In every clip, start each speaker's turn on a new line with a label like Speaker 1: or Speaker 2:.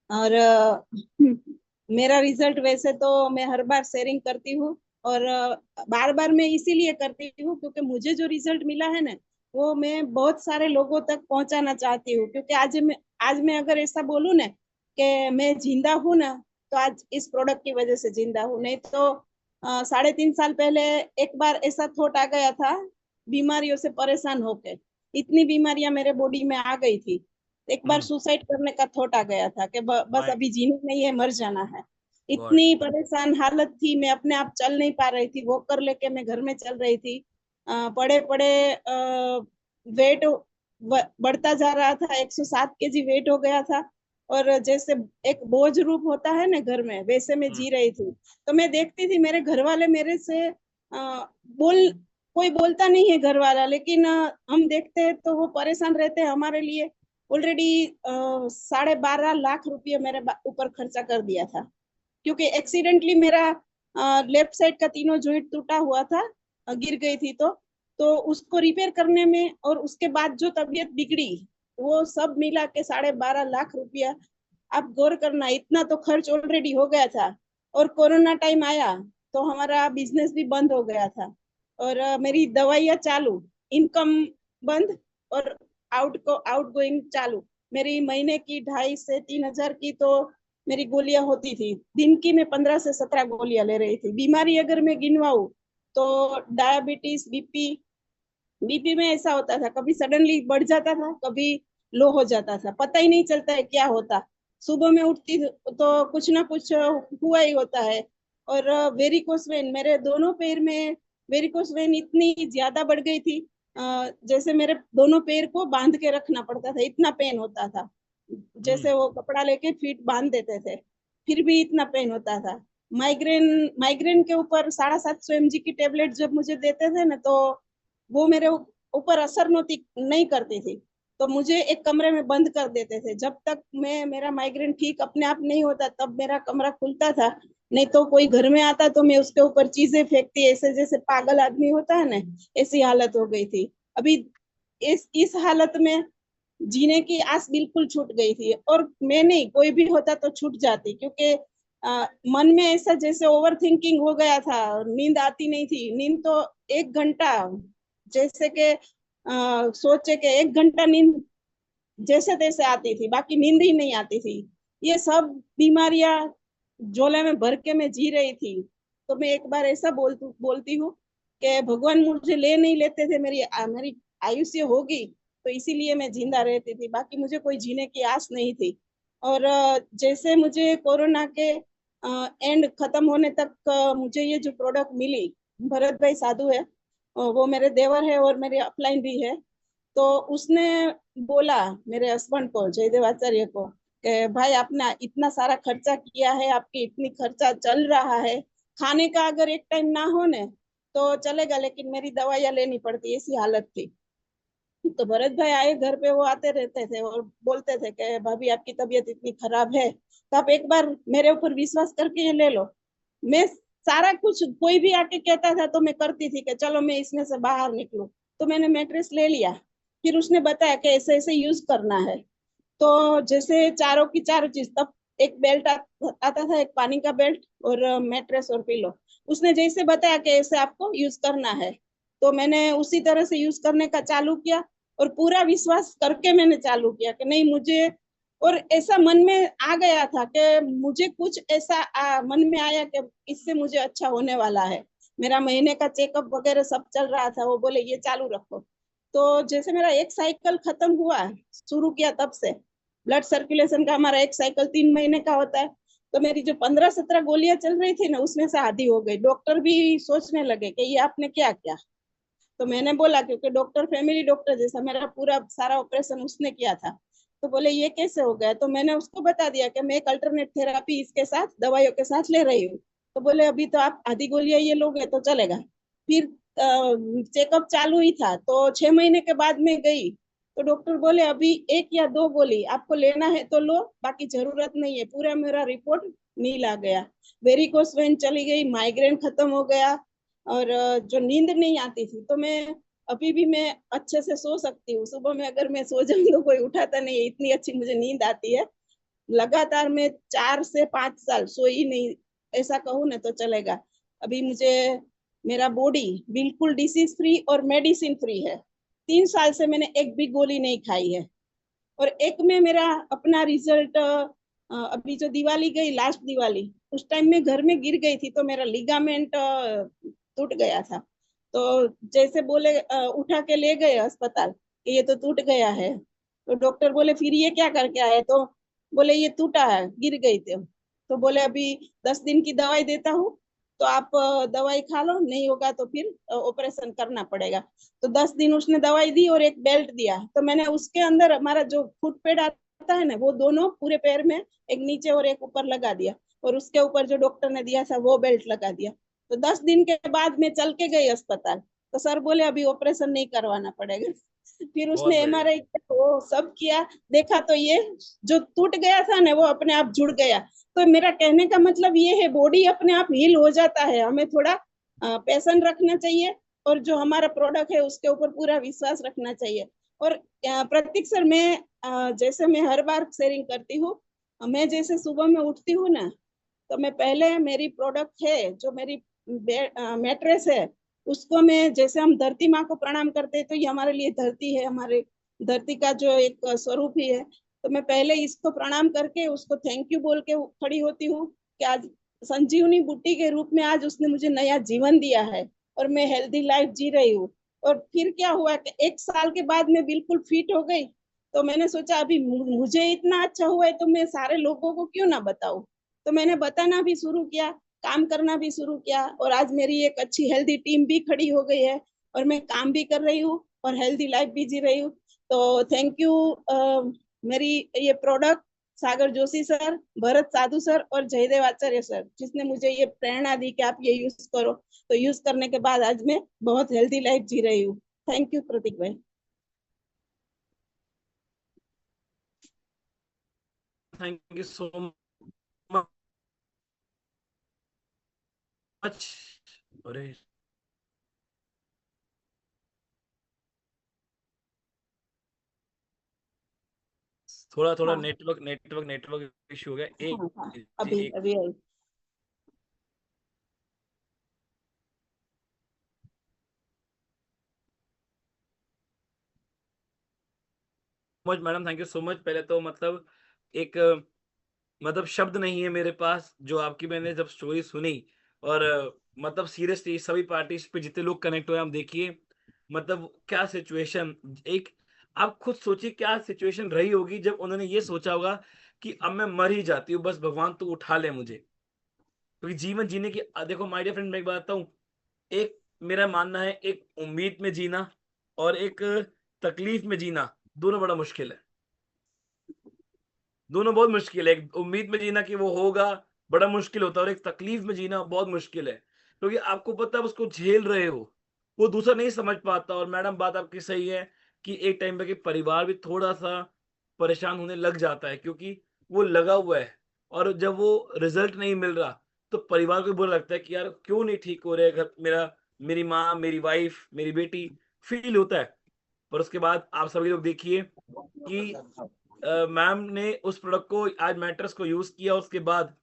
Speaker 1: और मेरा रिजल्ट वैसे तो मैं हर बार शेयरिंग करती हूँ। और बार बार मैं इसीलिए करती हूँ क्योंकि मुझे जो रिजल्ट मिला है ना, वो मैं बहुत सारे लोगों तक पहुंचाना चाहती हूँ। क्योंकि आज मैं अगर ऐसा बोलूँ ना कि मैं जिंदा हूँ ना, तो आज इस प्रोडक्ट की वजह से जिंदा हूँ। नहीं तो 3.5 साल पहले एक बार ऐसा थॉट आ गया था, बीमारियों से परेशान होकर इतनी बीमारियां मेरे बॉडी में आ गई थी। एक बार
Speaker 2: हम्म।
Speaker 1: सुसाइड करने का थॉट आ गया था कि बस
Speaker 2: माय
Speaker 1: अभी जीना नहीं है, मर जाना है।
Speaker 2: गॉड।
Speaker 1: इतनी परेशान हालत थी, मैं अपने आप चल नहीं पा रही थी, वॉकर लेके मैं घर में चल रही थी। पड़े पड़े वेट बढ़ता जा रहा था, 107 केजी वेट हो गया था। और जैसे एक बोझ रूप होता है ना घर में, वैसे मैं
Speaker 2: हम्म।
Speaker 1: जी रही थी। तो मैं देखती थी मेरे घर वाले मेरे से बोल कोई बोलता नहीं है घर वाला, लेकिन हम देखते हैं तो वो परेशान रहते हैं हमारे लिए। ऑलरेडी 12.5 लाख रुपये मेरे ऊपर खर्चा कर दिया था। क्योंकि एक्सीडेंटली मेरा लेफ्ट साइड का तीनों जॉइंट टूटा हुआ था, गिर गई थी तो उसको रिपेयर करने में और उसके बाद जो तबीयत बिगड़ी, वो सब मिला के 12.5 लाख रुपया। आप गौर करना, इतना तो खर्च ऑलरेडी हो गया था। और कोरोना टाइम आया तो हमारा बिजनेस भी बंद हो गया था। और मेरी दवाइयाँ चालू, इनकम बंद, और आउट गोइंग चालू। मेरी महीने की 2.5 से 3 हजार की तो मेरी गोलियां होती थी। दिन की मैं 15 से 17 गोलियां ले रही थी। बीमारी अगर मैं गिनवाऊं तो डायबिटीज, बीपी में ऐसा होता था, कभी सडनली बढ़ जाता था, कभी लो हो जाता था, पता ही नहीं चलता है क्या होता। सुबह में उठती तो कुछ ना कुछ हुआ ही होता है। और वेरिकोस वेन मेरे दोनों पैर में, वेरिकोस वेन इतनी ज्यादा बढ़ गई थी, जैसे मेरे दोनों पैर को बांध के रखना पड़ता था, इतना पेन होता था।
Speaker 2: हम्म।
Speaker 1: जैसे वो कपड़ा लेके फीट बांध देते थे, फिर भी इतना पेन होता था। माइग्रेन माइग्रेन के ऊपर 750 mg की टेबलेट जब मुझे देते थे ना, तो वो मेरे ऊपर असर नहोती नहीं करती थी। तो मुझे एक कमरे में बंद कर देते थे जब तक मेरा माइग्रेन ठीक अपने आप नहीं होता, तब मेरा कमरा खुलता था। नहीं तो कोई घर में आता तो मैं उसके ऊपर चीजें फेंकती, ऐसे जैसे पागल आदमी होता है ना, ऐसी हालत हो गई थी। अभी इस हालत में जीने की आस बिल्कुल छूट गई थी। और मैं नहीं, कोई भी होता तो छूट जाती। क्योंकि मन में ऐसा जैसे ओवर थिंकिंग हो गया था, नींद आती नहीं थी। नींद तो 1 घंटा, जैसे कि सोचे कि 1 घंटा नींद जैसे तैसे आती थी, बाकी नींद ही नहीं आती थी। ये सब बीमारियां झोले में भर के मैं जी रही थी। तो मैं एक बार ऐसा बोलती हूँ कि भगवान मुझे ले नहीं लेते थे, मेरी आयुष्य होगी तो इसीलिए मैं जिंदा रहती थी, बाकी मुझे कोई जीने की आस नहीं थी। और जैसे मुझे कोरोना के एंड खत्म होने तक मुझे ये जो प्रोडक्ट मिली, भरत भाई साधु है, वो मेरे देवर है और मेरे अपलाइन भी है। तो उसने बोला मेरे हस्बैंड को, जयदेव आचार्य को, कि भाई आपने इतना सारा खर्चा किया है, आपकी इतनी खर्चा चल रहा है, खाने का अगर एक टाइम ना हो ने तो चलेगा, लेकिन मेरी दवाइयाँ लेनी पड़ती, ऐसी हालत थी। तो भरत भाई आए घर पे, वो आते रहते थे और बोलते थे कि भाभी आपकी तबीयत इतनी खराब है, तो आप एक बार मेरे ऊपर विश्वास करके ये ले लो। मैं सारा कुछ, कोई भी आके कहता था तो मैं करती थी कि चलो मैं इसमें से बाहर निकलूं। तो मैंने मैट्रेस ले लिया। फिर उसने बताया कि ऐसे ऐसे यूज करना है। तो जैसे चारों की चारों चीज, तब एक बेल्ट आता था, एक पानी का बेल्ट और मैट्रेस और पिलो। उसने जैसे बताया कि ऐसे आपको यूज करना है, तो मैंने उसी तरह से यूज करने का चालू किया। और पूरा विश्वास करके मैंने चालू किया कि नहीं मुझे, और ऐसा मन में आ गया था कि मुझे कुछ ऐसा मन में आया कि इससे मुझे अच्छा होने वाला है। मेरा महीने का चेकअप वगैरह सब चल रहा था, वो बोले ये चालू रखो। तो जैसे मेरा एक साइकिल खत्म हुआ, शुरू किया तब से, ब्लड सर्कुलेशन का हमारा एक साइकिल 3 महीने का होता है। तो मेरी जो 15-17 गोलियां चल रही थी ना, उसमें से आधी हो गई। डॉक्टर भी सोचने लगे कि ये आपने क्या किया। तो मैंने बोला, क्योंकि डॉक्टर फैमिली डॉक्टर जैसा, मेरा पूरा सारा ऑपरेशन उसने किया था। तो बोले ये कैसे हो गया, तो मैंने उसको बता दिया कि मैं एक अल्टरनेट थेरापी इसके साथ दवाइयों के साथ ले रही हूँ। तो बोले अभी तो आप आधी गोलियां ये लोगे तो चलेगा। फिर चेकअप चालू ही था, तो 6 महीने के बाद मैं गई। तो डॉक्टर बोले अभी 1 या 2 गोली आपको लेना है तो लो, बाकी जरूरत नहीं है। पूरा मेरा रिपोर्ट नील आ गया, वेरिकोस वेन चली गई, माइग्रेन खत्म हो गया। और जो नींद नहीं आती थी, तो मैं अभी भी मैं अच्छे से सो सकती हूँ। सुबह में अगर मैं सो जाऊं तो कोई उठाता नहीं है, इतनी अच्छी मुझे नींद आती है। लगातार मैं 4 से 5 साल सोई नहीं, ऐसा कहूँ ना तो चलेगा। अभी मुझे मेरा बॉडी बिल्कुल डिसीज फ्री और मेडिसिन फ्री है। 3 साल से मैंने एक भी गोली नहीं खाई है। और एक में मेरा अपना रिजल्ट, अभी जो दिवाली गई, लास्ट दिवाली, उस टाइम में घर में गिर गई थी तो मेरा लिगामेंट टूट गया था। तो जैसे बोले उठा के ले गए अस्पताल कि ये तो टूट गया है। तो डॉक्टर बोले फिर ये क्या करके आए, तो बोले ये टूटा है, गिर गई थे। तो बोले अभी 10 दिन की दवाई देता हूँ, तो आप दवाई खा लो, नहीं होगा तो फिर ऑपरेशन करना पड़ेगा। तो 10 दिन उसने दवाई दी और एक बेल्ट दिया। तो मैंने उसके अंदर हमारा जो फुट पैड आता है ना, वो दोनों पूरे पैर में, एक नीचे और एक ऊपर लगा दिया। और उसके ऊपर जो डॉक्टर ने दिया था वो बेल्ट लगा दिया। तो 10 दिन के बाद मैं चल के गई अस्पताल। तो सर बोले अभी ऑपरेशन नहीं करवाना पड़ेगा। फिर
Speaker 2: बहुत
Speaker 1: उसने
Speaker 2: बढ़िया।
Speaker 1: एमआरआई किया, वो सब किया, देखा तो ये जो टूट गया था ना वो अपने आप जुड़ गया। तो मेरा कहने का मतलब ये है, बॉडी अपने आप हील हो जाता है, हमें थोड़ा पैशन रखना चाहिए और जो हमारा प्रोडक्ट है उसके ऊपर पूरा विश्वास रखना चाहिए। और प्रतीक सर, मैं जैसे मैं हर बार शेयरिंग करती हूँ, मैं जैसे सुबह में उठती हूँ ना, तो मैं पहले मेरी प्रोडक्ट है जो मेरी मैट्रेस है, उसको मैं, जैसे हम धरती माँ को प्रणाम करते हैं तो ये हमारे लिए धरती है, हमारे धरती का जो एक स्वरूप ही है। तो मैं पहले इसको प्रणाम करके उसको थैंक यू बोल के खड़ी होती हूँ कि आज संजीवनी बूटी के रूप में आज उसने मुझे नया जीवन दिया है और मैं हेल्दी लाइफ जी रही हूँ। और फिर क्या हुआ कि 1 साल के बाद मैं बिल्कुल फिट हो गई। तो मैंने सोचा अभी मुझे इतना अच्छा हुआ है तो मैं सारे लोगों को क्यों ना बताऊं। तो मैंने बताना भी शुरू किया, काम करना भी शुरू किया, और आज मेरी एक अच्छी हेल्दी टीम भी खड़ी हो गई है और मैं काम भी कर रही हूँ और हेल्दी लाइफ भी जी रही हूँ। तो थैंक यू मेरी ये प्रोडक्ट, सागर जोशी सर, भरत साधु सर और जयदेव आचार्य सर, जिसने मुझे ये प्रेरणा दी कि आप ये यूज करो। तो यूज करने के बाद आज मैं बहुत हेल्दी लाइफ जी रही हूँ। थैंक यू प्रतीक भाई।
Speaker 2: Thank you so much. अरे, थोड़ा थोड़ा
Speaker 1: हाँ
Speaker 2: नेटवर्क इशू हो गया।
Speaker 1: हाँ हाँ,
Speaker 2: एक
Speaker 1: अभी
Speaker 2: एक
Speaker 1: अभी आई।
Speaker 2: Much madam, thank you so much. पहले तो मतलब एक मतलब शब्द नहीं है मेरे पास, जो आपकी मैंने जब स्टोरी सुनी। और मतलब सीरियसली सभी पार्टीज पे जितने लोग कनेक्ट हुए, हम देखिए मतलब क्या सिचुएशन, एक आप खुद सोचिए क्या सिचुएशन रही होगी जब उन्होंने ये सोचा होगा कि अब मैं मर ही जाती हूँ, बस भगवान तो उठा ले मुझे। क्योंकि जीवन जीने की देखो माय डियर फ्रेंड, मैं एक बात बताऊं, एक मेरा मानना है, एक उम्मीद में जीना और एक तकलीफ में जीना, दोनों बड़ा मुश्किल है। दोनों बहुत मुश्किल है। एक उम्मीद में जीना कि वो होगा, बड़ा मुश्किल होता है, और एक तकलीफ में जीना बहुत मुश्किल है, क्योंकि आपको पता है आप उसको झेल रहे हो, वो दूसरा नहीं समझ पाता। और मैडम बात आपकी सही है कि एक टाइम पे कि परिवार भी थोड़ा-सा परेशान होने लग जाता है, क्योंकि वो लगा हुआ है, और जब वो रिज़ल्ट नहीं मिल रहा, तो परिवार को भी बुरा लगता है कि यार क्यों नहीं ठीक हो रहे घर मेरा, मेरी माँ, मेरी वाइफ़, मेरी बेटी, फ़ील होता है। पर उसके बाद आप सभी लोग देखिए कि मैम ने उस प्रोडक्ट को, आज मैट्रेस को यूज किया, उसके बाद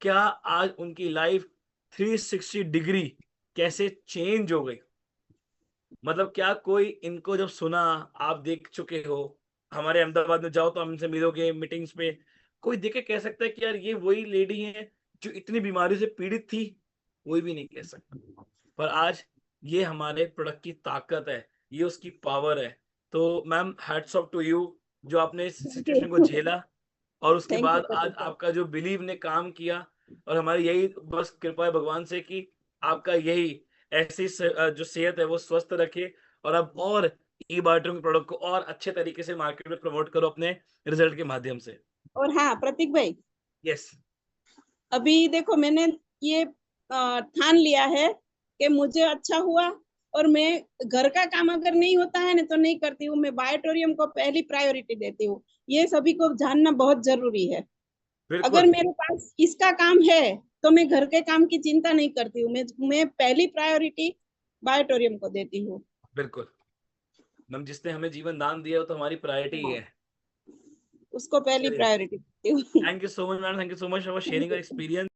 Speaker 2: क्या आज उनकी लाइफ 360 डिग्री कैसे चेंज हो गई। मतलब क्या कोई इनको जब सुना, आप देख चुके हो, हमारे अहमदाबाद में जाओ तो हमसे मिलोगे मीटिंग्स पे, कोई देख के कह सकता है कि यार ये वही लेडी है जो इतनी बीमारी से पीड़ित थी? कोई भी नहीं कह सकता। पर आज ये हमारे प्रोडक्ट की ताकत है, ये उसकी पावर है। तो ma'am hats off to you, जो आपने इस
Speaker 1: थैंक
Speaker 2: सिचुएशन को
Speaker 1: यू।
Speaker 2: झेला और उसके
Speaker 1: थैंक यू
Speaker 2: बाद आज
Speaker 1: प्रतीक सर।
Speaker 2: आपका जो बिलीव ने काम किया। और हमारी यही बस कृपा है भगवान से कि आपका यही ऐसी जो सेहत है वो स्वस्थ रखे, और अब और ई बायोटिक के प्रोडक्ट को और अच्छे तरीके से मार्केट में प्रमोट करो अपने रिजल्ट के माध्यम से।
Speaker 1: और हाँ प्रतीक भाई,
Speaker 2: यस।
Speaker 1: अभी देखो मैंने ये ठान लिया है कि मुझे अच्छा हुआ। और मैं घर का काम अगर नहीं होता है ना तो नहीं करती हूँ, मैं बायोटोरियम को पहली प्रायोरिटी देती हूँ। ये सभी को जानना बहुत जरूरी है। अगर
Speaker 2: बिल्कुल।
Speaker 1: मेरे पास इसका काम है तो मैं घर के काम की चिंता नहीं करती हूँ, मैं पहली प्रायोरिटी बायोटोरियम को देती हूँ।
Speaker 2: बिल्कुल मैम, जिसने हमें जीवन दान दिया वो तो हमारी प्रायोरिटी ही
Speaker 1: हाँ,
Speaker 2: है।
Speaker 1: उसको पहली
Speaker 2: चलिए,
Speaker 1: प्रायोरिटी देती हूँ।
Speaker 2: Thank you so much madam, thank you so much for sharing your experience.